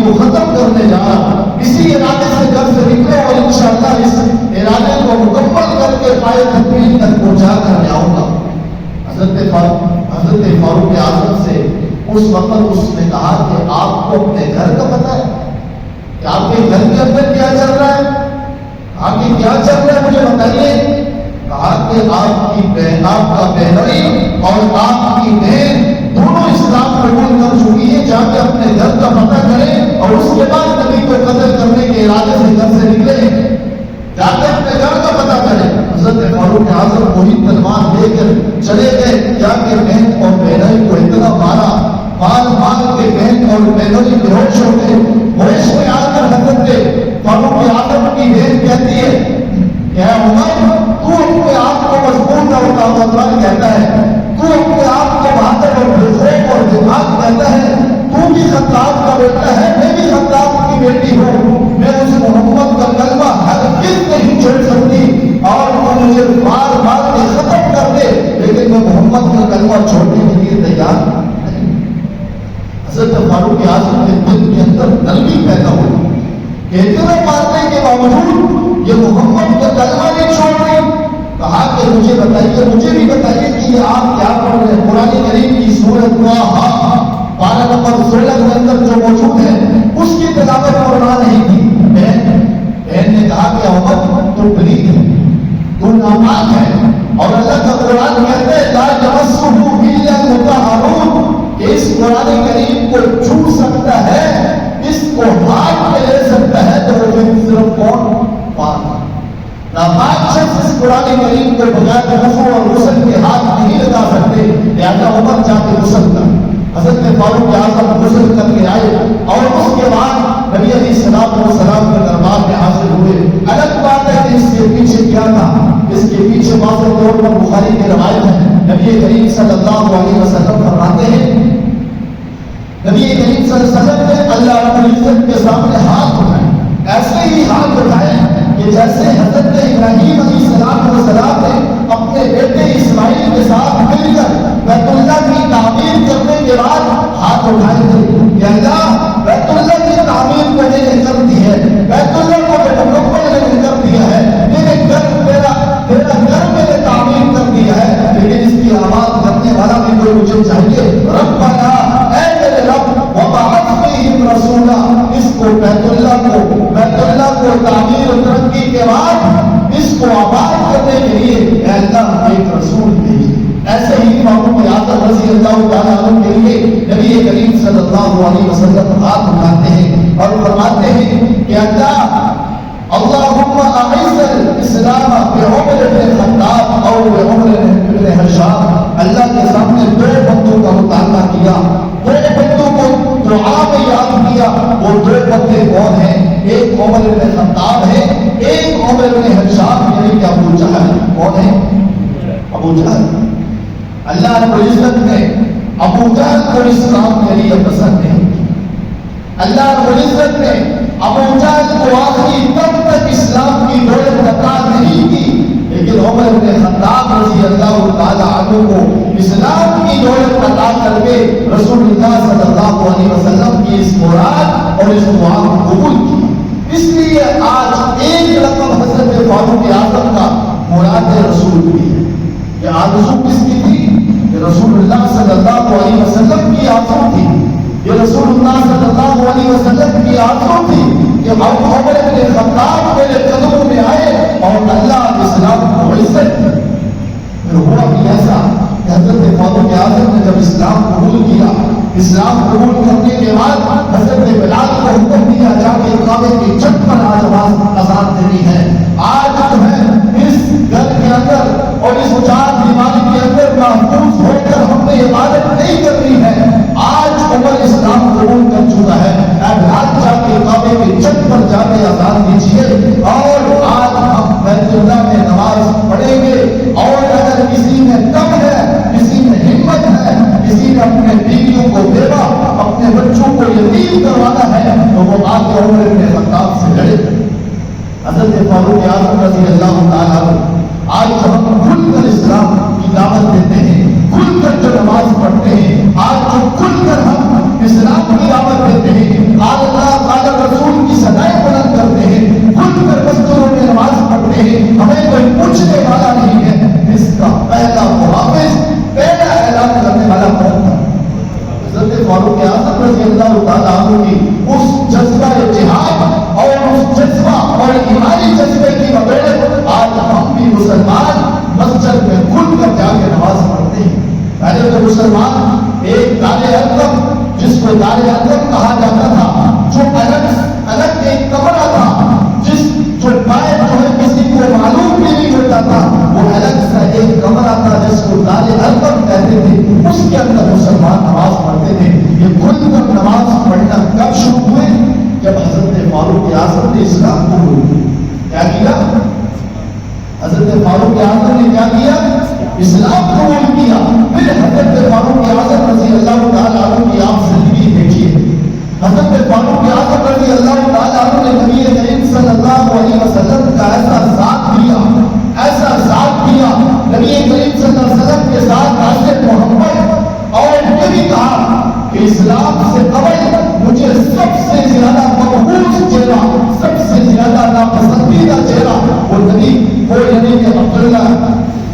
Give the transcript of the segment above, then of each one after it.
کو ختم کرنے جا رہا، اسی ارادے سے گھر سے نکلے اور انشاءاللہ اس ارادے کو مکمل کر کے پائے تکمیل تک پہنچا کر میں آؤں گا۔ حضرت فاروق اعظم سے اس وقت اس نے کہا کہ آپ کو اپنے گھر کا پتہ ہے کہ آپ کے گھر کے اندر کیا چل رہا ہے؟ آگے کیا چل رہا ہے مجھے بتائیے۔ کہا کہ آپ کی بہن، آپ کا بہنوئی اور آپ کی بہن دونوں اسلام قبول کر چکی ہے، جا کے اپنے گھر کا پتہ کریں اور اس کے بعد نبی کو قتل کرنے کے ارادے سے گھر سے نکلے، جا کے اپنے گھر کا پتہ کریں۔ حضرت فاروق اعظم وہی تلوار لے کر چلے گئے، جا کے بہن اور بہنوئی کو اتنا مارا، مار کے بہن اور بہنوئی بے ہوش ہو گئے۔ ہوش میں آ کر حضرت فاروق اعظم کی بہن کہتی ہے کہ اے عمر، تو اپنے آپ کو مضبوط اور طاقتور کہتا ہے، تو اپنے آپ کو بہادر اور بزرگ اور دماغ کہتا ہے، تو بھی خطاب کا بیٹا ہے، میں بھی خطاب کی بیٹی ہوں، میں اس محمد کا کلمہ ہرگز نہیں چھوڑ سکتی اور تو مجھے مار کے ختم کر دے، لیکن میں محمد کا کلمہ چھوڑنے کے لیے تیار نہیں۔ حضرت فاروق اعظم کے دل کے اندر نرمی پیدا ہوئی کہ اتنے مارنے کے باوجود یہ محمد کا کلمہ نہیں چھوڑ رہی۔ کہا کہ مجھے بتائیے، مجھے بھی بتائیے کہ یہ آپ کیا پڑھ رہے ہیں؟ قرآن کریم کی سورۃ طٰہٰ 12 نمبر 16 کے اندر جو موجود ہے اس کی تلاوت فرما رہی تھی۔ بہن نے کہا کہ عمر تو پلید ہے، تو ناپاک ہے، اور اللہ کا قرآن کہتا ہے لا یمسہ الا المطہرون، کہ اس قرآن کریم کو چھو سکتا ہے، اس کو ہاتھ میں لے سکتا ہے تو وہ صرف کون؟ پاک ناپاک شخص اس قرآن کریم کو بغیر وضو اور غسل کے ہاتھ نہیں لگا سکتے، لہذا عمر جا کے غسل کر۔ حضرت فاروق اعظم غسل کر کے آئے اور اس کے بعد نبی علیہ السلام کے دربار میں حاضر ہوئے۔ الگ بات ہے کہ اس کے پیچھے کیا تھا، اس کے پیچھے واضح طور پر بخاری کی روایت ہے، نبی کریم صلی اللہ علیہ وسلم فرماتے ہیں، نبی کریم صلی اللہ علیہ وسلم نے اللہ رب العزت کے سامنے ہاتھ اٹھائے، ایسے ہی ہاتھ اٹھائے کہ جیسے حضرت ابراہیم علیہ السلام نے اپنے بیٹے اسماعیل کے ساتھ مل کر بیت اللہ کی تعمیر کرنے کے بعد ہاتھ اٹھائے تھے کہ اللہ بیت اللہ کی تعمیر میں نے کر دی ہے، بیت اللہ کو مکمل میں نے کر دیا ہے، میرے گھر میرا گھر میں نے تعمیر کر دیا ہے، لیکن اس کی آواز کرنے والا بھی کوئی مجھے چاہیے۔ ربنا، اے میرے رب، وبعث فیہم رسولا، اس کو بیت اللہ کو تعمیر و ترقی کے بعد اس کو آباد کرنے کے لیے اے اللہ ایک رسول بھیج۔ ایسے ہی فاروق اعظم رضی اللہ تعالیٰ عنہ کے لیے نبی کریم صلی اللہ علیہ وسلم ہاتھ اٹھاتے ہیں اور فرماتے ہیں کہ اللہ اللہم اعز الاسلام بعمر بن خطاب اور بعمر بن ہشام۔ اللہ کے سامنے دو بندوں کا مطالبہ کیا، دو بندوں کو دعا میں یاد کیا، وہ دو بندے کون ہیں؟ ایک عمر بن خطاب ہے، ایک عمر بن ہشام یعنی کہ ابو جہل۔ کون ہے؟ ابو جہل۔ اللہ رب العزت نے ابو جہل کو اسلام کے لیے پسند نہیں کیا۔ اللہ رب العزت نے ابو جہل کو آخری تب تک اسلام کی دولت عطا نہیں کی، لیکن عمر بن خطاب رضی اللہ تعالیٰ عنہ کو اسلام کی دولت عطا کر کے رسول اللہ صلی اللہ علیہ وسلم کی اس مراد اور اس دعا کو قبول کی۔ اس لیے آج ایک رقم حضرت فاروق اعظم کا مراد رسول بھی ہے۔ یہ آرزو کس کی تھی؟ یہ رسول اللہ صلی اللہ علیہ وسلم کی آرزو تھی، یہ رسول اللہ صلی اللہ علیہ وسلم کی آرزو تھی کہ عمر بن خطاب میرے قدموں میں آئے اور اللہ اسلام کو عزت دی۔ پھر ہوا بھی ایسا کہ حضرت فاروق اعظم نے جب اسلام قبول کیا، اسلام قبول کرنے کے بعد حضرت بلال کو حکم دیا جا کے کعبے کی چھت پر آج اذان دینی ہے۔ آج جو ہے اس گھر کے اندر اور اس اجاڑ دیوار کے اندر محفوظ ہو کر ہم نے عبادت نہیں کرنی ہے، آج عمر اسلام قبول کر چکا ہے، بلال جا کے کعبے کی چھت پر جا کے اذان دیجیے اور آج ہم بیت اللہ میں نماز پڑھیں گے۔ اور اگر کسی میں دم ہے، کسی میں ہمت ہے، کسی نے اپنے بیویوں کو بیوہ، اپنے بچوں کو یتیم کروانا ہے تو وہ آ کے عمر بن خطاب سے لڑے۔ حضرت فاروق اعظم رضی اللہ تعالیٰ عنہ آج جو ہم کھل کر اسلام کی دعوت دیتے ہیں، کھل کر جو نماز پڑھتے ہیں، آج جو کھل کر ہم اسلام کی دعوت دیتے ہیں، قال اللہ اعظم رضی اللہ تعالیٰ عنہ کی اس جذبہ جہاد اور اس جذبہ اور ایمانی جذبے کی بدولت آج ہم بھی مسلمان مسجد میں کھل کر جا کے نماز پڑھتے ہیں. پہلے تو مسلمان ایک دار ارقم جس کو دار ارقم کہا جاتا تھا، جو الگ ایک کمرہ تھا، جس جو باہر جو ہے کسی کو معلوم بھی نہیں ہوتا تھا، وہ الگ سا ایک کمرہ تھا جس کو دار ارقم کہتے تھے، اس کے اندر مسلمان نماز پڑھتے تھے. یہ کھل کر نماز پڑھنا کب شروع ہوئے؟ جب حضرت فاروق اعظم نے اسلام قبول کیا کیا؟ حضرت فاروق اعظم نے کیا کیا؟ اسلام قبول کیا. پھر حضرت فاروق اعظم رضی اللہ تعالیٰ عنہ کی آپ زندگی دیکھیے. حضرت فاروق اعظم رضی اللہ تعالیٰ عنہ نے نبی کریم صلی اللہ علیہ وسلم کا ایسا ساتھ دیا، ایسا ساتھ دیا. نبی کریم صلی اللہ علیہ وسلم کے ساتھ عاشق محمد، اور یہ بھی کہا کہ اسلام سے قبل مجھے سب سے زیادہ مقبول چہرہ، سب سے زیادہ ناپسندیدہ چہرہ وہ نبی کہ عبداللہ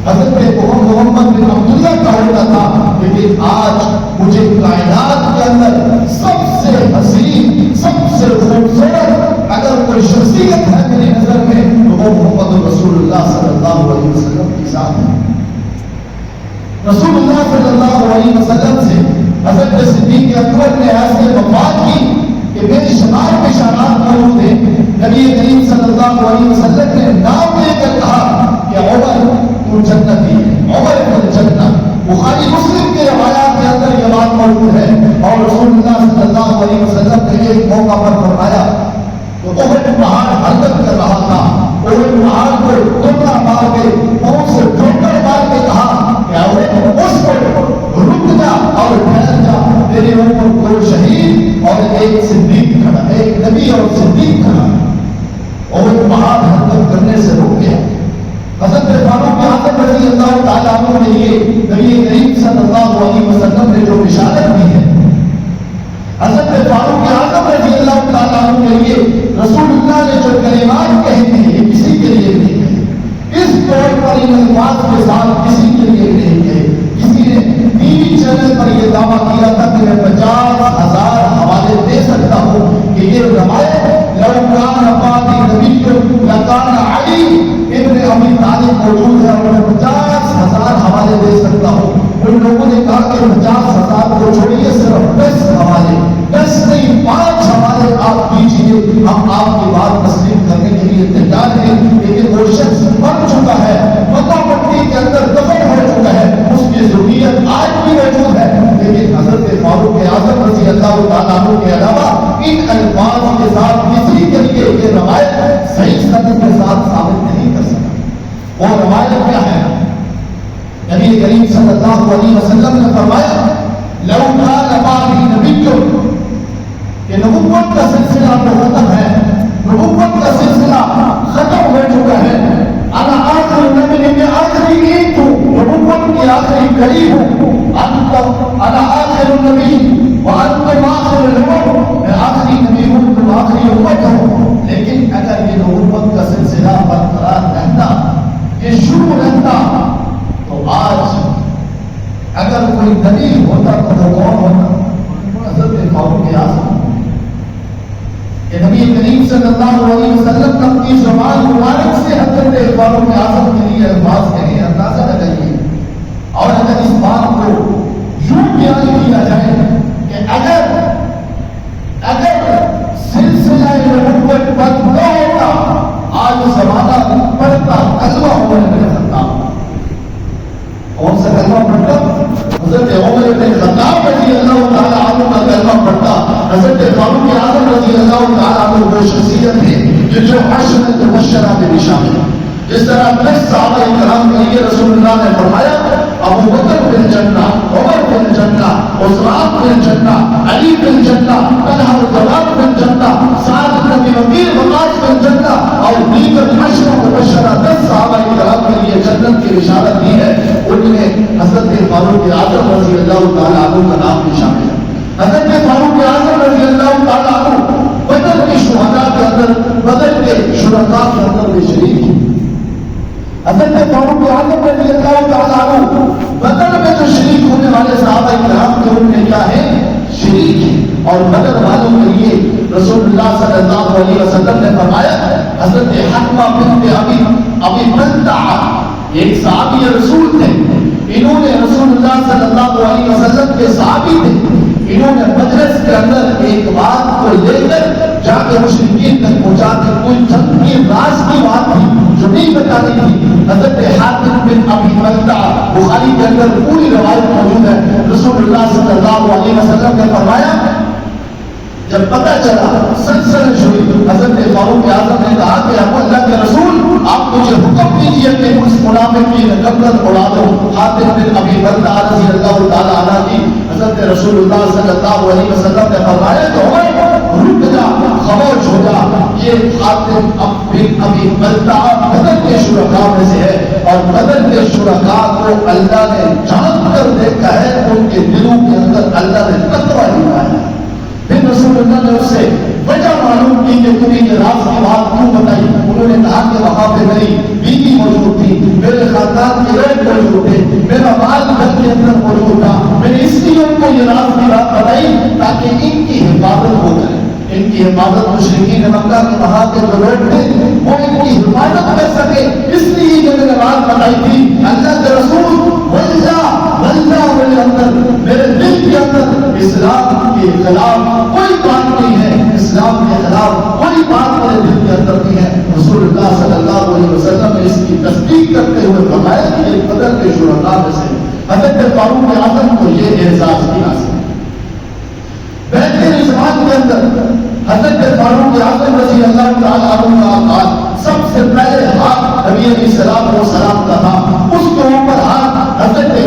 حضرت محمد بن عبداللہ کا ہوتا تھا. لیکن آج مجھے کائنات کے اندر سب سے حسین، سب سے خوبصورت اگر کوئی شخصیت ہے میری نظر میں تو وہ محمد رسول اللہ صلی اللہ علیہ وسلم کے ساتھ ہے. رسول اللہ صلی اللہ علیہ وسلم سے حضرت صدیق اکبر نے ایسے وفات کی کہ بے شمار بشارات موجود ہیں. نبی کریم صلی اللہ علیہ وسلم نے نام لے کر کہا کہ عمر تو جنتی ہے، عمر بن جنت. بخاری مسلم کے روایات کے اندر یہ بات موجود ہے. اور رسول اللہ صلی اللہ علیہ وسلم نے ایک موقع پر فرمایا تو احد پہاڑ حرکت کر رہا تھا. احد پہاڑ کو ٹکڑا مار کے پاؤں سے ٹھوکر مار کے کہا کہ احد اس پر رک جا اور ٹھہر جا، تیرے اوپر کوئی شہید اور ایک صدیق کھڑا، ایک نبی اور صدیق کھڑا. احد پہاڑ حرکت کرنے سے رک گیا. حضرت فاروق اعظم رضی اللہ تعالیٰ عنہ کے لیے نبی کریم صلی اللہ علیہ وسلم نے جو بشارت دی ہے، حضرت فاروق اعظم رضی اللہ تعالیٰ عنہ کے لیے رسول اللہ نے جو کلمات کہے تھے یہ کسی کے لیے نہیں کہے. اس طور پر ان الفاظ کے ساتھ کسی کے لیے نہیں کہے. کسی نے ٹی وی چینل پر یہ دعویٰ کیا تھا کہ میں 50,000 حوالے دے سکتا ہوں کہ یہ روایت لو کان ابی نبی لکان علی ابن ابی طالب موجود ہے اور میں 50,000 حوالے دے سکتا ہوں. ان لوگوں نے کہا کہ 50,000 کو چھوڑیے، صرف 10 حوالے، 10 نہیں 5 حوالے آپ دیجیے، ہم آپ کی بات تسلیم کرنے کے لیے تیار ہیں. لیکن وہ شخص مر چکا ہے، مکہ مٹی کے اندر دفن ہو چکا ہے، اس کی ضروریت آج بھی موجود ہے. لیکن حضرت فاروق اعظم رضی اللہ تعالیٰ عنہ کے علاوہ ان الفاظ کے ساتھ کسی کے لیے یہ روایت صحیح سند کے ساتھ ثابت نہیں کر سکا. وہ روایت کیا ہے؟ نبی کریم صلی اللہ علیہ وسلم نے فرمایا لو کان بعدی نبی، کہ نبوت کا سلسلہ تو ختم ہے، نبوت کا سلسلہ ختم ہو چکا ہے. انا آخر نبی، میں آخری عید ہوں، نبوت کی آخری کڑی ہوں. انا آخر نبی وانتم آخر الامم، میں آخری نبی ہوں، تم آخری امت ہو. لیکن اگر یہ نبوت کا سلسلہ برقرار رہتا، یہ شروع رہتا، تو آج اگر کوئی نبی ہوتا تو وہ کون ہوتا؟ حضرت فاروق اعظم. کہ نبی کریم صلی اللہ علیہ وسلم اپنی زبان مبارک سے حضرت فاروق اعظم کے لیے الفاظ کہیں، اندازہ لگائیے. اور اگر اس بات کو یوں بیان کیا جائے کہ اگر سلسلہ نبوت بند نہ ہوتا آج زمانہ پڑھتا کلمہ عمر بن خطاب. کون سا کلمہ پڑھتا؟ حضرت عمر بن خطاب رضی اللہ تعالیٰ عنہ کا کلمہ پڑھتا. حضرت فاروق اعظم رضی اللہ تعالیٰ عنہ وہ شخصیت ہے جو عشرۃ مبشرہ میں بھی شامل ہے. جس طرح 10 صحابہ کرام کے لیے رسول اللہ نے فرمایا ابو بکر بن جنہ، عمر بن جنہ، عثمان بن جنہ، علی بن جنہ، طلحہ بن جنہ، سعد بن ابی وقاص وقاص بن جنہ، اور دیگر 10 مبشرہ 10 صحابہ کرام کے لیے جنت کی بشارت دی ہے. ان میں حضرت فاروق اعظم رضی اللہ تعالیٰ عنہ کا نام بھی شامل ہے. حضرت فاروق اعظم رضی اللہ تعالیٰ عنہ بدر کے شہداء کے اندر، بدر کے شرکاء کے اندر بھی شریک ہیں. حضرت فاروق اعظم رضی اللہ تعالیٰ عنہ بدر میں جو شریک ہونے والے صحابہ کرام کے ان میں کیا ہے؟ شریک اور بدر والوں کے لیے رسول اللہ صلی اللہ علیہ وسلم نے فرمایا، حضرت حتمہ بنت ابی بلتعہ ایک صحابی رسول تھے، انہوں نے رسول اللہ صلی اللہ علیہ وسلم کے صحابی تھے، انہوں نے مجلس کے اندر ایک بات کو لے کر جا کے مشرکین تک پہنچا کے کوئی چھپی راز کی بات تھی جو نہیں بتانی تھی، حضرت حاتم بن ابی بلتعہ بخاری کے اندر پوری روایت موجود ہے، رسول اللہ صلی اللہ علیہ وسلم نے فرمایا جب پتہ چلا سنسنش ہوئی، حضرت فاروق اعظم نے کہا کہ اب اللہ کے رسول آپ مجھے حکم دیجیے کہ اس منافق کی گردن اڑا دو۔ حاتم بن ابی بلتعہ رضی اللہ تعالی عنہ کی حضرت رسول اللہ صلی اللہ علیہ وسلم نے فرمایا کہ رک جا، خاموش ہو جا، یہ حاتم بن ابی بلتعہ بدر کے شرکاء میں سے ہے، اور بدر کے شرکاء کو اللہ نے جان کر دیکھا ہے، ان کے دلوں کے اندر اللہ نے تقویٰ دیا ہے۔ پھر رسول اللہ نے اس سے وجہ معلوم کی کہ تمہیں یہ راز کی بات کیوں بتائی؟ انہوں نے کہا کہ وہاں پہ میری بیوی موجود تھی، میرے خاندان کے لوگ موجود تھے، میرا مال گھر کے اندر موجود تھا، میں نے اس لیے ان کو یہ راز کی بات بتائی تاکہ ان کی حفاظت ہو جائے، ان کی حفاظت مشرکین مکہ کے وہاں کے جو لوگ تھے وہ ان کی حفاظت کر سکے، اس لیے یہ میں نے بات بتائی تھی۔ اللہ کے رسول واللہ میرے اندر، میرے دل کے اندر اسلام کے خلاف کوئی بات نہیں ہے، اسلام کے خلاف کوئی بات میرے دل کے اندر نہیں ہے۔ رسول اللہ صلی اللہ علیہ وسلم نے اس کی تصدیق کرتے ہوئے فرمایا کہ یہ بدر کے شرکاء میں سے حضرت فاروق اعظم کو یہ اعزاز کیا ہے۔ بیت رضوان کے اندر حضرت فاروق اعظم رضی اللہ تعالیٰ عنہ کا ہاتھ سب سے پہلے ہاتھ نبی علیہ السلام کا تھا، اس کے اوپر ہاتھ حضرت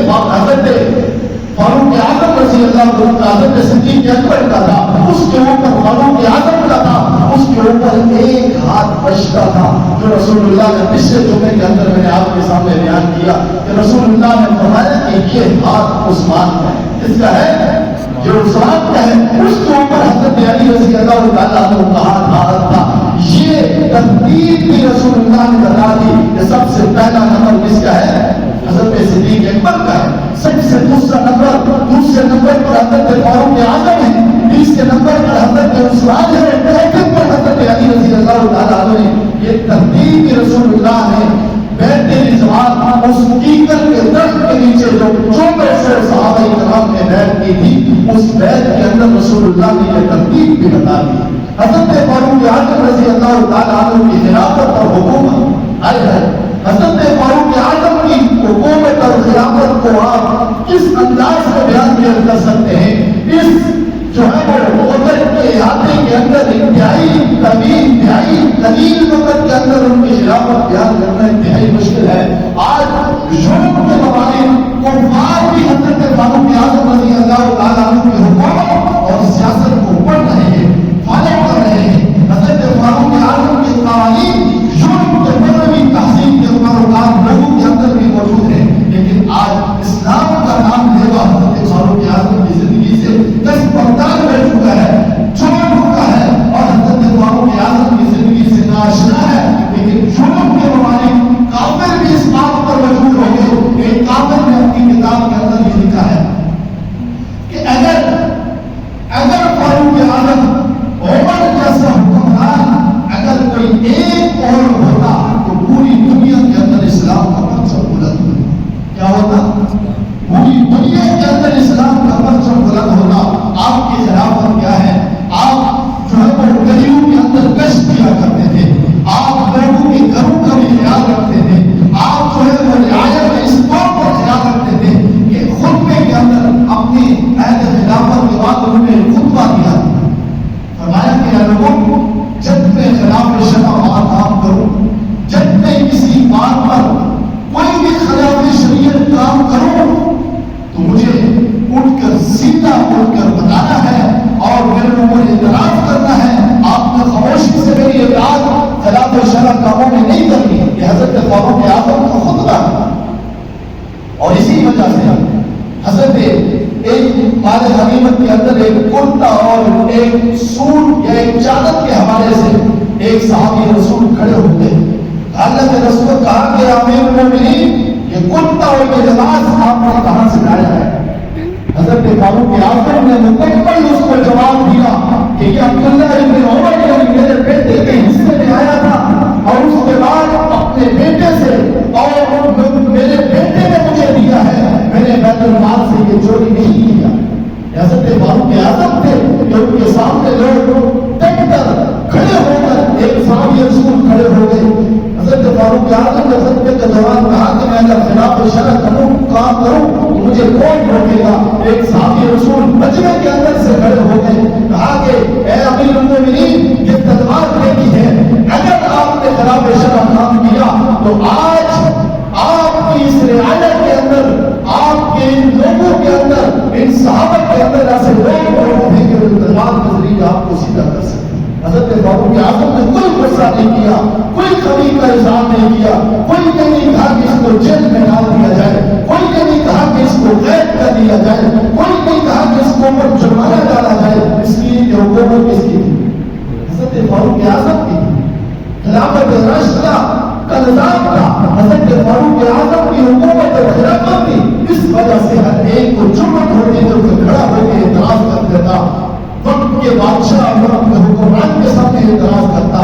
فاروق اعظم رضی اللہ تعالیٰ حضرت صدیق اکبر کا تھا، اس کے اوپر فاروق اعظم کا تھا، اس کے اوپر ایک ہاتھ بچتا تھا جو رسول اللہ نے پچھلے جمعے کے اندر میں نے آپ کے سامنے بیان کیا کہ رسول اللہ نے فرمایا کہ یہ ہاتھ عثمان کا ہے۔ کس کا ہے؟ جو عثمان کا ہے، اس کے اوپر حضرت علی رضی اللہ تعالیٰ عنہ کا ہاتھ تھا۔ یہ ترتیب بھی رسول اللہ نے بتا دی کہ سب سے پہلا نمبر کس کا ہے؟ حضرت صدیق اکبر کا ہے، سب سے دوسرے نمبر پر حضرت فاروق اعظم ہے، تیسرے نمبر پر حضرت عثمان ہے، چوتھے پر حضرت علی رضی اللہ تعالیٰ عنہ ہے۔ یہ ترتیب بھی رسول اللہ نے بیت رضوان اس کیکر کے درخت کے نیچے جو 1400 صحابہ کرام نے بیعت کی تھی، اس بیعت کے اندر رسول اللہ نے یہ ترتیب بھی بتا دی۔ حضرت فاروق اعظم رضی اللہ تعالیٰ عنہ کی خلافت اور حکومت ہے، حضرت فاروق اعظم کی حکومت اور خلافت کو آپ کس انداز میں بیان کر سکتے ہیں؟ اس جو ہے وہ بدر کے احاطے کے اندر انتہائی قلیل وقت کے اندر ان کی خلافت بیان کرنا انتہائی مشکل ہے۔ آج یورپ کے ممالک کفار بھی حضرت فاروق اعظم رضی اللہ تعالیٰ عنہ کی حکومت اور سیاست کو پڑھ رہے ہیں، فالو کر رہے ہیں۔ حضرت فاروق اعظم کے قوانین یورپ کے مغربی تہذیب کے مقامات لوگوں کے اندر بھی موجود ہیں، لیکن آج اسلام کا نام لیوا حضرت فاروق اعظم کی زندگی سے دس پردار بڑھ چکا ہے، چھوڑ چکا ہے، اور حضرت فاروق اعظم کی زندگی سے ناشنا ہے۔ لیکن یورپ کے ممالک کافر بھی اس بات پر مجبور ہو گئے کہ کافر نے اپنی کتاب کے اندر یہ لکھا ہے کہ اگر فاروق اعظم عمر جیسا حکمران اگر کوئی ایک اور ہوتا تو پوری دنیا کے اندر اسلام کا پرچم بلند ہوتا۔ کیا ہوتا؟ پوری دنیا کے اندر اسلام کا پرچم بلند ہوتا۔ آپ کی خلافت کیا ہے؟ آپ جو ہے وہ گلیوں کے اندر گشت کیا کرتے تھے، آپ لوگوں کے گھروں کا بھی خیال رکھتے تھے، آپ جو ہے وہ رعایت اس طور پر خیال رکھتے تھے کہ خطبے کے اندر اپنی عہد خلافت کے بعد انہوں نے خطبہ دیا، فرمایا کہ لوگوں جب میں خلاف شرع بات کام کروں، جب میں کسی بات پر کوئی بھی خلاف شریعت کام کروں تو مجھے اٹھ کر سیدھا اٹھ کر بتانا ہے اور میرے اوپر اعتراض کرنا ہے۔ آپ نے خاموشی سے میری اعتراض خلاف شرع کاموں میں نہیں کرنی۔ یہ حضرت فاروق اعظم کا خطبہ ہے، اور اسی وجہ سے حضرت ایک مال غنیمت کے اندر ایک کرتا اور ایک سوٹ یا ایک چادر کے حوالے سے ایک صحابی رسول کھڑے ہوتے ہیں۔ حضرت رسول نے کہا کہ امیر المومنین یہ کرتا اور یہ لباس آپ نے کہاں سے لایا ہے؟ حضرت فاروق اعظم نے مکمل اس کو جواب دیا کہ یہ عبداللہ ابن عمر یعنی میرے بیٹے کے حصے میں آیا تھا، اور اس کے بعد اپنے بیٹے سے اور میرے بیٹے نے مجھے دیا ہے، میں نے بیت المال سے یہ چوری نہیں کیا۔ حضرت فاروق اعظم تھے کہ ان کے سامنے لوگ ڈٹ کر کھڑے ہو کر ایک صحابی رسول کھڑے ہو گئے۔ حضرت فاروق اعظم نے خطبے کے دوران کہا کہ میں اگر خلاف شرع کروں کام کروں تو مجھے کون روکے گا؟ ایک صحابی رسول مجمع کے اندر سے کھڑے ہو گئے، کہا کہ اے امیر المومنین، یہ تلوار دیکھی ہے، اگر آپ نے خلاف شرع کام کیا تو آج آپ کی اس رعایت کے اندر، آپ کے ان لوگوں کے اندر، ان صحابہ کے اندر ایسے لوگ موجود ہیں کہ تلوار کے ذریعے آپ کو سیدھا کر سکتے۔ حضرت فاروق اعظم نے کوئی غصہ نہیں کیا، کوئی کمی کا اظہار نہیں کیا، کوئی یہ نہیں کہا کہ اس کو جیل میں ڈال دیا جائے، کوئی یہ نہیں کہا کہ اس کو قید کر دیا جائے، کوئی نہیں کہا کہ اس کو اوپر جرمانہ ڈالا جائے، اس لیے کہ حکومت کس کی تھی؟ حضرت فاروق اعظم کی تھی۔ خلافت راشدہ کا نظام تھا، حضرت فاروق اعظم کی حکومت خلافت تھی، اس وجہ سے ہر ایک کو ضرورت ہوتی تو کھڑا ہو کے اعتراض کر دیتا، وقت کے بادشاہ وقت کے حکمران کے سامنے اعتراض کرتا۔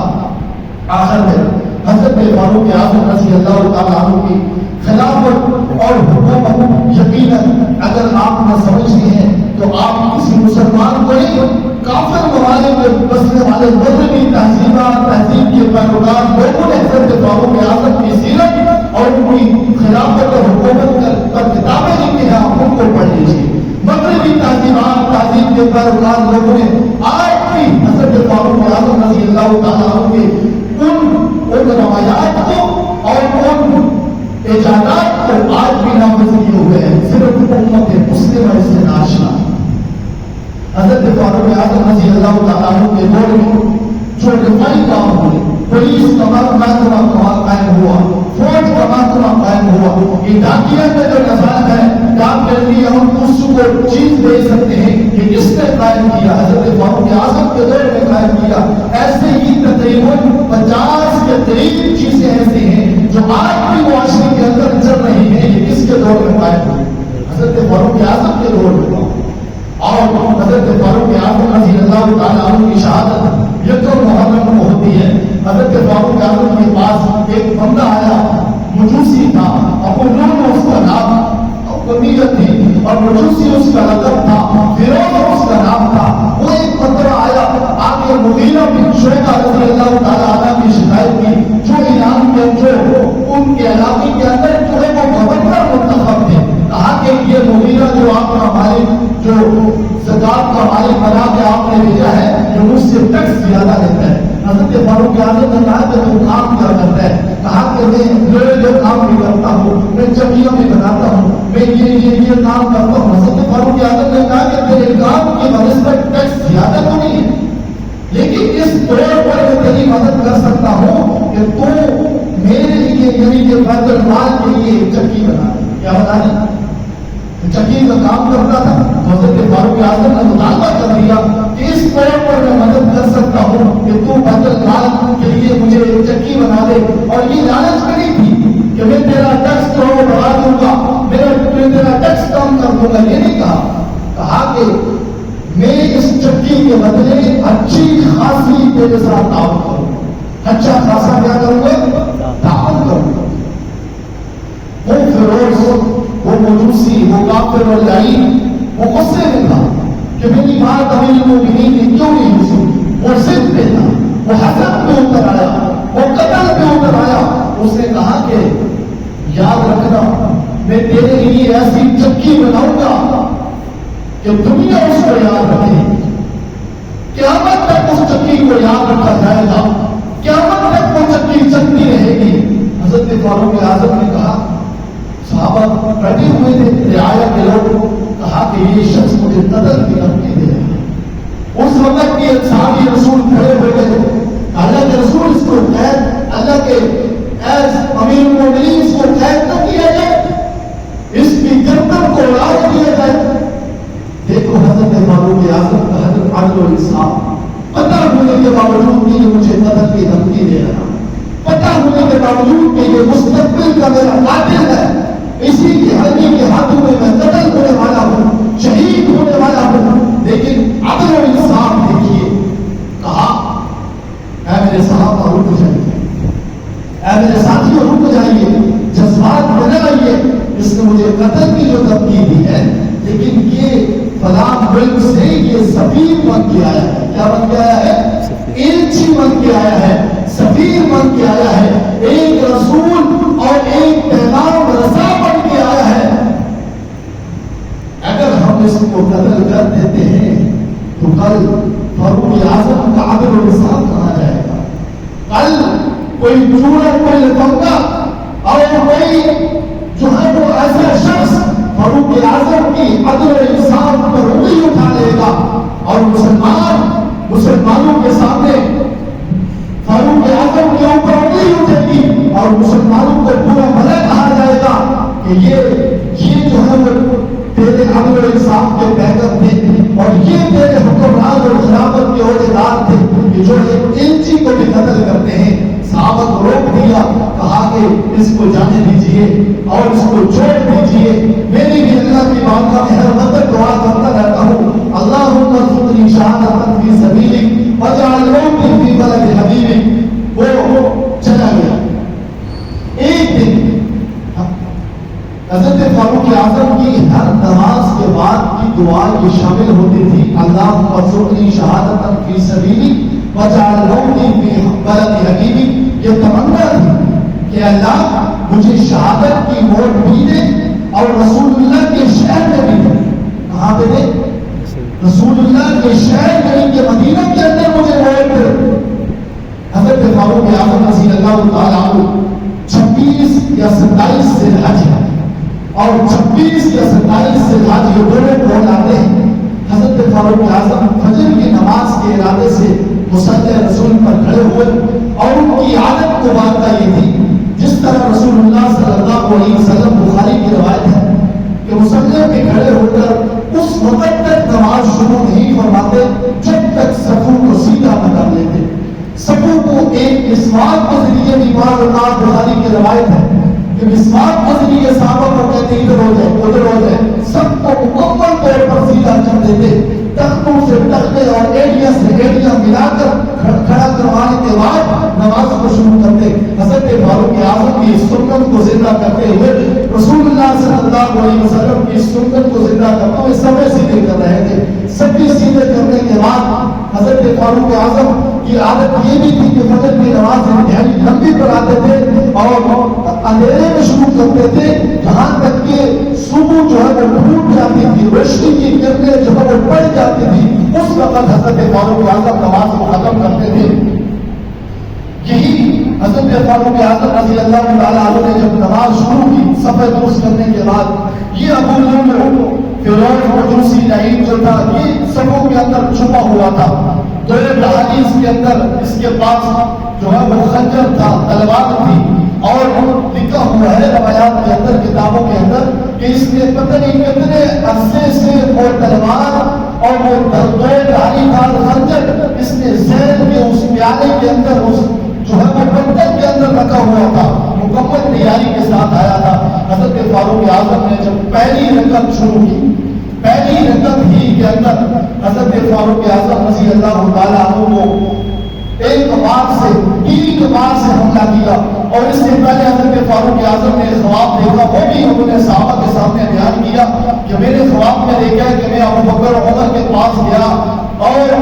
آخر میں حضرت فاروق اعظم رضی اللہ تعالیٰ عنہ کی خلافت اور حکومت یقیناً اگر آپ نہ سمجھتے ہیں تو آپ کسی مسلمان کو نہیں، کافر ممالک میں بسنے والے مغربی تہذیب کے پیروکار لوگوں نے حضرت فاروق اعظم کی سیرت اور ان کی خلافت اور حکومت پر کتابیں لکھی ہیں، آپ ان کو پڑھ لیجیے۔ مغربی تہذیب کے پیروکار لوگوں نے آج بھی حضرت فاروق اعظم رضی اللہ تعالیٰ عنہ کے ان روایات کو اور ان ایجادات کو آج بھی نافذ کیے ہوئے ہیں، صرف امت مسلمہ اس سے ناشنا۔ حضرت فاروق اعظم رضی اللہ تعالیٰ عنہ کے دور میں جو دفاعی کام ہوئے، پولیس کا محکمہ قائم ہوا، فوج کا محکمہ قائم ہوا، یہ ڈاکیہ میں جو نظام ہے، ڈاک کے لیے ہم اس کو چیز دے سکتے ہیں کہ کس نے قائم کیا؟ حضرت فاروق اعظم کے دور میں قائم کیا۔ ایسے ہی تقریباً 50 کے قریب چیزیں ایسی ہیں جو آج بھی معاشرے کے اندر چل رہی ہیں، یہ کس کے دور میں قائم ہوئی؟ حضرت فاروق اعظم کے دور میں۔ اور حضرت فاروق اعظم رضی اللہ تعالیٰ عنہ کی شہادت یکم محرم کو ہوتی ہے۔ حضرت فاروق اعظم کے پاس ایک بندہ آیا، مجوسی تھا، ابو لؤلؤ اس کا نام، کنیت تھی، اور مجوسی اس کا لقب تھا، فیروز اس کا نام تھا۔ وہ ایک بندہ آیا، آگے مغیرہ بن شعبہ رضی اللہ تعالیٰ عنہ کی شکایت کی، جو ایران کے جو ان کے علاقے کے اندر جو ہے وہ گورنر منتخب تھے، کہا کہ یہ مغیرہ جو آپ کا مالک، جو زکات کا مالک بنا کے آپ نے بھیجا ہے، جو مجھ سے ٹیکس زیادہ لیتا ہے۔ حضرت فاروق اعظم نے کہا کہ تو کام کیا کرتا ہے؟ کہا کہ میں جو کام بھی کرتا ہوں، میں چکیاں بھی بناتا ہوں، میں یہ کام کرتا ہوں۔ حضرت فاروق اعظم نے کہا کہ تیرے کام کی بنسبت ٹیکس زیادہ تو نہیں ہے، لیکن اس طور پر میں تیری مدد کر سکتا ہوں کہ تو میرے لیے یعنی کہ بیت المال کے لیے چکی بنا دے۔ کیا بنا دے؟ چکی کا کام کرتا تھا۔ حضرت فاروق اعظم نے مطالبہ کر دیا کہ اس طور پر میں مدد کر سکتا ہوں کہ تو بیت المال کے لیے مجھے چکی بنا دے، اور یہ لالچ نہیں تھی کہ میں تیرا ٹیکس جو ہے بڑھا دوں گا، میں تیرا ٹیکس کم کر دوں گا، یہ نہیں کہا۔ کہا کہ میں اس چکی کے بدلے اچھی خاصی تیرے ساتھ تعاون کروں گا، اچھا خاصا کیا کروں گا؟ تعاون کروں گا۔ وہ فیروز، وہ مجوسی، وہ کافر اور لعین، وہ غصے میں تھا کہ میری بات امیر المومنین نے کیوں نہیں سنی۔ وہ ضد پہ تھا، وہ حسد پہ اتر آیا، وہ قتل پہ اتر آیا۔ اس نے کہا کہ یاد رکھنا، میں تیرے لیے ایسی چکی بناؤں گا کہ دنیا اس کو یاد رکھے، قیامت تک اس چکی کو یاد رکھا جائے گا، قیامت تک وہ چکی چلتی رہے گی۔ حضرت فاروق اعظم نے کہا، صحابہ بیٹھے ہوئے تھے، رعایا کے لوگ، کہا کہ یہ شخص مجھے قتل کی دھمکی دے رہا ہے۔ اس وقت کے صحابی رسول کھڑے ہوئے تھے، اللہ کے رسول اس کو قید، اللہ کے ایز امیر المومنین اس کو قید نہ کیا جائے، اس کی گردن کو اڑا دیا جائے۔ دیکھو حضرت فاروق اعظم کا حضرت عدل و انصاف، پتہ ہونے کے باوجود کہ یہ مجھے قتل کی دھمکی دے رہا، پتہ ہونے کے باوجود کہ یہ مستقبل کا میرا قاتل ہے، اسی کی ہڈی کے ہاتھوں میں میں قتل ہونے والا ہوں، شہید ہونے والا ہوں، لیکن عدل و انصاف دیکھیے۔ کہا اے میرے صحابہ رک جائیے، اے میرے ساتھیوں رک جائیے، جذبات میں نہ آئیے، اس نے مجھے قتل کی جو دھمکی دی ہے، لیکن یہ فلاں ملک سے یہ سفیر بن کے آیا ہے۔ کیا بن کے آیا ہے؟ ایلچی بن کے آیا ہے، سفیر بن کے آیا ہے، ایک رسول اور ایک پیغام رسا بن کے آیا ہے۔ اگر ہم اس کو قتل کر دیتے ہیں تو کل فاروق اعظم کا عدل و انصاف کہاں جائے گا؟ کل کوئی چورا، کوئی لفنگا اور کوئی جو ہے وہ ایسا شخص فاروق اعظم کی عدل و انصاف پر انگلی اٹھا لے گا اور مسلمانوں کے سامنے فاروق اعظم کے اوپر انگلی اٹھے گی اور مسلمانوں کو پورا بھلا کہا جائے گا کہ یہ جو ہے وہ تیرے عدل و انصاف کے پیغام تھے اور یہ تیرے حکمران اور خلافت کے عہدیدار تھے کہ جو ایک انچی کو بھی قتل کرتے ہیں۔ صحابہ کو روک دیا، کہا کہ اس کو جانے دیجئے اور اس کو چھوڑ دیجئے۔ میری بھی اللہ کی بارگاہ میں ہر وقت دعا کرتا رہتا ہوں، اللہم ارزقنی شہادۃ فی سبیلک واجعل موتی فی بلد حبیبک۔ وہ چلا گیا۔ ایک دن حضرت فاروق اعظم کی ہر نماز کے بعد کی دعا یہ شامل ہوتی تھی، اللہم ارزقنی شہادۃ فی سبیلک واجعل موتی فی بلد حبیبک۔ یہ تمنا تھی کہ اللہ مجھے شہادت کی موت بھی دے اور رسول اللہ کے شہر میں بھی دے۔ کہاں پہ دے؟ رسول اللہ کے شہر میں، کہ مدینہ کے اندر مجھے موت دے۔ حضرت فاروق اعظم رضی اللہ تعالیٰ عنہ 26 یا 27 ذی الحج اور 26 یا 27 ذی الحج یہ دونوں کون آتے ہیں؟ حضرت فاروق اعظم فجر کی نماز کے ارادے سے مصلی رسول پر کھڑے ہوئے اور ان کی عادت مبارکہ یہ تھی، جس طرح رسول اللہ صلی اللہ علیہ وسلم بخاری کی روایت ہے کہ مصلی پہ کھڑے ہو کر اس وقت تک نماز شروع نہیں فرماتے جب تک صفوں کو سیدھا نہ کر لیتے۔ صفوں کو ایک مسواک کے ذریعے نماز اللہ بخاری کی روایت ہے کہ مسواک کے ذریعے صحابہ کو کہتے ادھر ہو جائے ادھر ہو جائے، سب کو مکمل طور پر سیدھا کر دیتے۔ تختوں سے تختے اور ایڑیاں سے ایڑیاں ملا کر کھڑا کروانے کے بعد نماز کو شروع کرتے۔ حضرت فاروق اعظم کی سنت کو زندہ کرتے ہوئے، رسول اللہ صلی اللہ علیہ وسلم کی سنت کو زندہ کرتے ہوئے سبے سیدھے کر رہے تھے۔ سبے سیدھے کرنے کے بعد حضرت فاروق اعظم کی عادت یہ بھی تھی کہ فجر کی نماز انتہائی لمبی پڑھاتے تھے اور اندھیرے میں شروع کرتے تھے، جہاں تک کہ صبح جو ہے وہ ٹوٹ جاتی تھی، روشنی کی کرنیں جو ہے وہ پڑ جاتی تھی، اس وقت حضرت فاروق اعظم نماز کو ختم کرتے تھے۔ یہی حضرت فاروق اعظم رضی اللہ تعالیٰ عنہ نے جب نماز شروع کی صفحہ درست کرنے کے بعد، یہ ابو لؤلؤ فیروز مجوسی لعین جو تھا یہ صفوں کے اندر چھپا ہوا تھا۔ تو ایک حدیث کے اندر اس کے پاس جو ہے وہ خنجر تھا، تلوار تھی، اور لکھا ہوا ہے روایات کے اندر، کتابوں کے اندر کہ اس نے پتہ نہیں کتنے عرصے سے وہ تلوار اور وہ دھاری دار خنجر اس نے زہر کے اس پیالے کے اندر اس جو ہے وہ برتن کے اندر رکھا ہوا تھا، مکمل تیاری کے ساتھ آیا تھا۔ حضرت فاروق اعظم نے جب پہلی رکعت شروع کی، پہلی رکعت ہی کے اندر حضرت فاروق اعظم رضی اللہ تعالیٰ عنہ کو ایک بار سے 3 بار سے حملہ کیا، اور اس سے پہلے حضرت فاروق اعظم نے خواب دیکھا، وہ بھی انہوں نے صحابہ کے سامنے بیان کیا کہ میں نے خواب میں دیکھا کہ میں ابو بکر عمر کے پاس گیا اور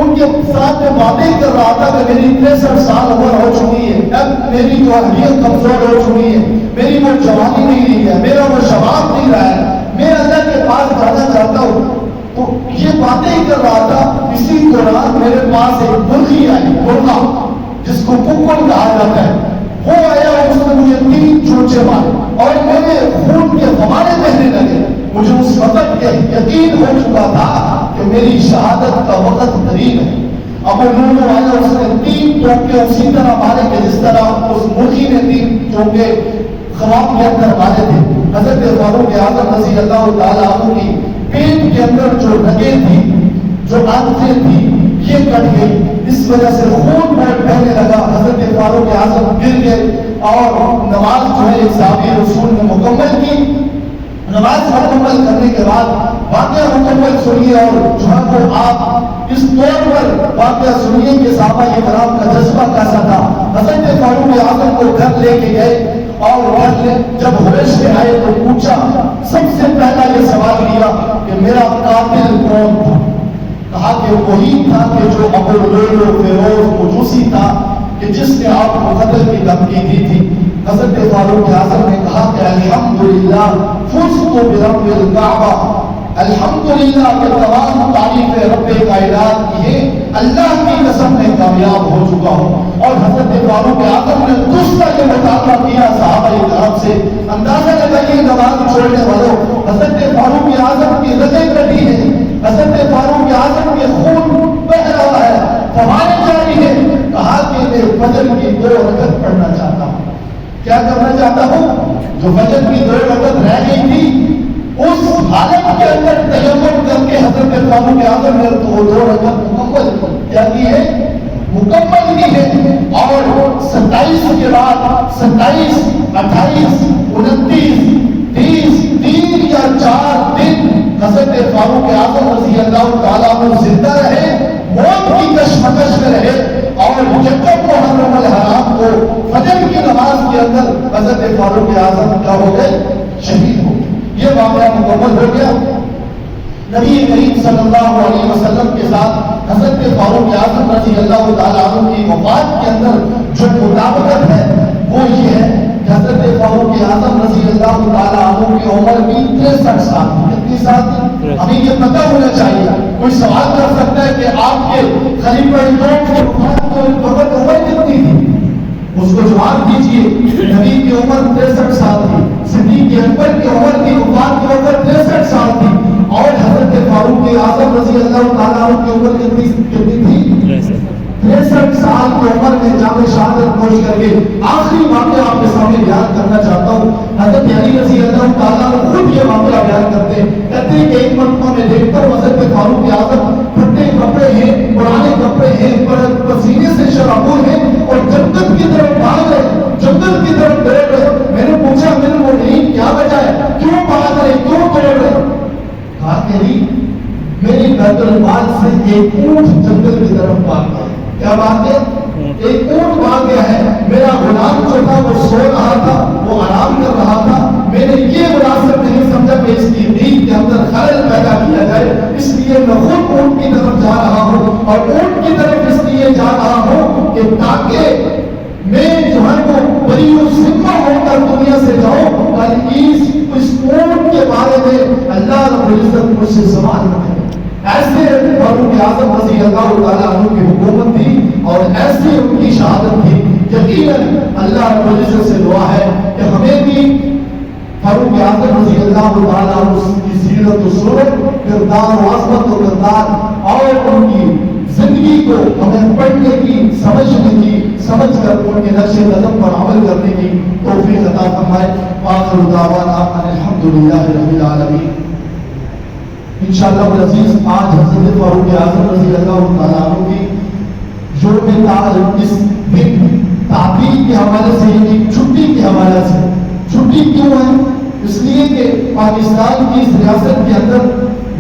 ان کے ساتھ میں باتیں کر رہا تھا کہ میری 63 سال عمر ہو چکی ہے، اب میری جو ہڈیاں کمزور ہو چکی ہے، میری وہ جوانی نہیں رہی ہے، میرا وہ شباب نہیں رہا ہے، میں اللہ کے پاس جانا چاہتا ہوں۔ تو یہ باتیں ہی کر رہا تھا، اسی دوران میرے پاس ایک مرغی آئی، مرغا جس کو ککڑ کہا جاتا ہے، وہ آیا اور اس نے مجھے 3 چونچے مارے اور میرے خون کے فوارے بہنے لگے۔ مجھے اس وقت یقین ہو چکا تھا کہ میری شہادت کا وقت قریب ہے۔ ابو لؤلؤ آیا، اس نے 3 چونکے اسی طرح مارے کہ جس طرح اس مرغی نے 3 چونکے خواب کے اندر مارے تھے۔ حضرت فاروق اعظم رضی اللہ تعالیٰ عنہ کی پیٹ کے اندر جو رگیں تھی، جو آنتیں تھی، یہ کٹ گئی، اس وجہ سے خون بہنے لگا۔ حضرت فاروق اعظم گر گئے اور نماز جو ہے صحابی رسول نے مکمل کی۔ نماز مکمل کرنے کے بعد واقعہ مکمل سنیے اور جو ہے وہ آپ اس طور پر واقعہ سنیے کہ صحابہ کرام کا جذبہ کیسا تھا۔ حضرت فاروق اعظم کو گھر لے کے گئے اور گھر جب ہوش میں آئے تو پوچھا، سب سے پہلا یہ سوال کیا کہ میرا قاتل کون تھا؟ کہا کہ وہی تھا کہ جو ابو لؤلؤ فیروز مجوسی تھا کہ جس نے آپ کو قتل کی دھمکی دی تھی۔ حضرت فاروق اعظم نے کہا کہ الحمدللہ فزت برب الکعبہ، الحمدللہ کہ تمام تعریف رب کائنات کی ہے، اللہ کی قسم میں کامیاب ہو چکا ہوں۔ اور حضرت فاروق اعظم نے دوسرا یہ مطالبہ کیا صحابہ کرام سے، اندازہ لگائیے نماز چھوڑنے والوں، حضرت فاروق اعظم کی رگیں کٹی ہے، حضرت فاروق اعظم کے خون بہہ رہا ہے، فواریں جاری ہے۔ کہا کہ میں فجر کی 2 رکعت پڑھنا چاہتا ہوں۔ کیا کرنا چاہتا ہوں؟ جو فجر کی 2 رکعت رہ گئی تھی اس حالت کے اندر تیمم کر کے حضرت فاروق اعظم نے تو 2 رکعت مکمل کیا کی ہے، مکمل کی ہے۔ اور 27 کے بعد 27 28 29 30 3 یا 4 دن حضرت فاروق اعظم رضی اللہ تعالیٰ عنہ زندہ رہے، موت کی کشمکش میں رہے، اور یکم محرم الحرام کو فجر کی نماز کے اندر حضرت فاروق اعظم کیا ہو گئے، شہید ہو گئے۔ یہ واقعہ مکمل ہو گیا۔ نبی کریم صلی اللہ علیہ وسلم کے ساتھ حضرت فاروق اعظم رضی اللہ تعالیٰ عنہ کی وفات کے اندر جو مطابقت ہے وہ یہ ہے کہ حضرت فاروق اعظم رضی اللہ تعالیٰ عنہ کی عمر بھی 63 سال تھی۔ کتنی سال تھی؟ ہمیں یہ پتہ ہونا چاہیے۔ کوئی سوال کر سکتا ہے کہ آپ کے خلیفہ دوم کی وفات کو وقت عمر کتنی تھی؟ اس کو جواب دیجئے۔ نبی کی عمر 63 سال تھی، صدیق اکبر کی عمر کی وفات کی وقت 63 سال تھی، اور حضرت فاروق اعظم رضی اللہ تعالیٰ عنہ کی عمر کتنی تھی؟ 63 سال کی عمر میں جامع شہادت نوش کر کے آخری واقعہ آپ کے سامنے بیان کرنا چاہتا ہوں۔ حضرت علی رضی اللہ تعالیٰ عنہ خود یہ واقعہ بیان کرتے ہیں، کہتے ہیں کہ ایک مرتبہ میں دیکھتا ہوں حضرت فاروق اعظم پھٹے کپڑے ہیں، پرانے کپڑے ہیں، پسینے سے شرابور ہیں، اور جنت کی طرف بھاگ رہے، جنت کی طرف دوڑ رہے۔ میں نے پوچھا میرے مومنین کیا وجہ ہے، کیوں بھاگ رہے، کیوں دوڑ رہے؟ کہا کہ میری بیت المال سے ایک اونٹ جنگل کی طرف بھاگ گیا۔ کیا بات ہے؟ ایک اونٹ بھاگ گیا ہے، میرا غلام جو تھا وہ سو رہا تھا، وہ آرام کر رہا تھا، میں نے یہ مناسب نہیں سمجھا کہ اس کی نیند کے اندر خلل پیدا کیا جائے، اس لیے میں خود اونٹ کی طرف جا رہا ہوں، اور اونٹ کی طرف اس لیے جا رہا ہوں کہ تاکہ میں جو ہے وہ بری و ذمہ ہو کر دنیا سے جاؤں، اور اس اونٹ کے بارے میں اللہ رب العزت مجھ سے سوال رکھے۔ ایسے فاروق اعظم رضی اللہ تعالیٰ عنہ کی حکومت تھی، اور ایسی ان کی شہادت تھی۔ یقیناً اللہ رب العزت سے دعا ہے کہ ہمیں بھی فاروق اعظم رضی اللہ تعالیٰ عنہ کی سیرت و صورت، کردار و عظمت و کردار اور ان کی زندگی کو ہمیں پڑھنے کی، سمجھنے کی، سمجھ کر ان کے نقش قدم پر عمل کرنے کی توفیق عطا فرمائے۔ آخر دعوانا ان الحمدللہ رب العالمین۔ انشاءاللہ العزیز آج حضرت فاروق اعظم رضی اللہ تعالیٰ عنہ کی یوم تعریف، اس دن تعطیل کے حوالے سے، یعنی چھٹی کے حوالے سے، چھٹی کیوں ہے؟ اس لیے کہ پاکستان کی اس ریاست کے اندر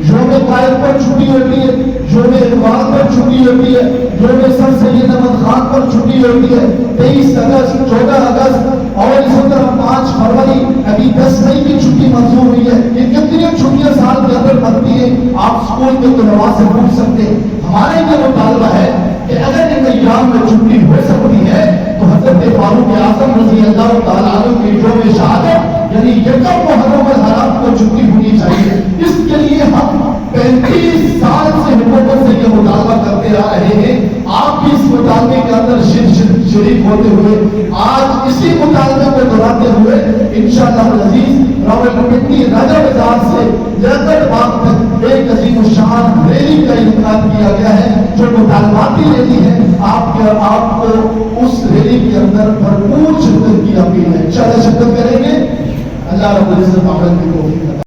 یوم قائد پر چھٹی ہوتی ہے، یوم اقبال پر چھٹی ہوتی ہے، یوم سر سید احمد خان پر چھٹی ہوتی ہے، 23 اگست، 14 اگست، اور اس طرح 5 فروری، ابھی 10 مئی کی چھٹی منظور ہوئی ہے۔ یہ کتنی چھٹیاں سال کے اندر بنتی ہیں، آپ اسکول کے طلباء سے پوچھ سکتے ہیں۔ ہمارے یہ مطالبہ ہے کہ اگر ان ایام میں چھٹی ہو سکتی ہے تو حضرت فاروق اعظم رضی اللہ تعالیٰ عنہ کی یوم شہادت یعنی یکم محرم الحرام کو چھٹی ہونی چاہیے۔ اس کے لیے ہم 35 سال سے حکومت سے یہ مطالبہ کرتے آ رہے ہیں۔ آپ بھی اس مطالبے کے اندر شریک ہوتے ہوئے آج اسی مطالبے کو دہراتے ہوئے انشاءاللہ العزیز راولپنڈی راجہ بازار سے لیاقت باغ تک ایک عظیم الشان ریلی کا انعقاد کیا گیا ہے، جو مطالباتی ریلی ہے۔ آپ کو اس ریلی کے اندر بھرپور شرکت کی اپیل ہے۔ انشاءاللہ شرکت کریں گے۔ اللہ رب العزت عمل کی توفیق